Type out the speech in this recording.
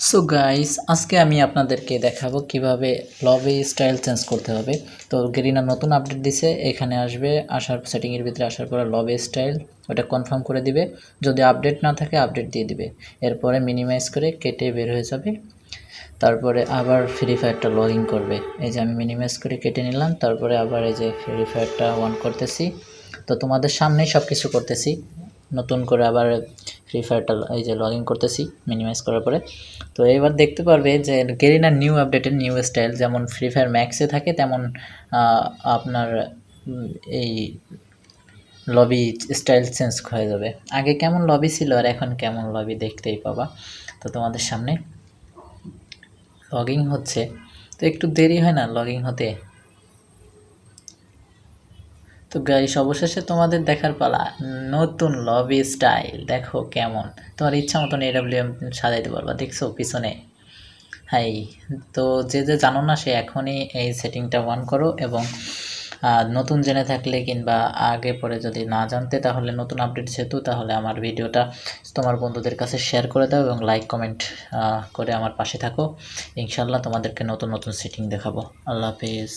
So guys, আজকে আমি আপনাদেরকে দেখাবো কিভাবে লবি স্টাইল চেঞ্জ করতে হবে। তো গেরিনা নতুন আপডেট দিছে, এখানে আসবে, আসার সেটিংয়ের ভিতরে আসার পরে লবি স্টাইল ওটা কনফার্ম করে দিবে। যদি আপডেট না থাকে আপডেট দিয়ে দিবে। এরপরে মিনিমাইজ করে কেটে বের হয়ে যাবে। তারপরে আবার ফ্রি ফায়ারটা লগ ইন করবে। এই যে আমি মিনিমাইজ করে কেটে নিলাম, তারপরে আবার এই যে ফ্রি ফায়ারটা অন করতেছি। তো তোমাদের সামনেই সব কিছু করতেছি। নতুন করে আবার ফ্রি ফায়ারটা এই যে লগ ইন করতেছি মিনিমাইজ করার পরে। তো এবার দেখতে পারবে যে গেরিনার নিউ আপডেটের নিউ স্টাইল যেমন ফ্রি ফায়ার ম্যাক্সে থাকে তেমন আপনার এই লবি স্টাইল চেঞ্জ হয়ে যাবে। আগে কেমন লবি ছিল আর এখন কেমন লবি দেখতেই পাবা। তো তোমাদের সামনে লগইন হচ্ছে, তো একটু দেরি হয় না লগইন হতে। তো গাইস, অবশেষে তোমাদের দেখার পালা। নতুন লবি স্টাইল দেখো কেমন, তোমার ইচ্ছা মতন এডাব্লিউএম সাজাইতে পারবা। দেখছো পিছনে? হাই, তো যে যে জানো না সে এখনই এই সেটিংটা অন করো। এবং নতুন জেনে থাকলে কিংবা আগে পরে যদি না জানতে, তাহলে নতুন আপডেট যেহেতু, তাহলে আমার ভিডিওটা তোমার বন্ধুদের কাছে শেয়ার করে দাও এবং লাইক কমেন্ট করে আমার পাশে থাকো। ইনশাল্লাহ তোমাদেরকে নতুন নতুন সেটিং দেখাবো। আল্লাহ হাফিজ।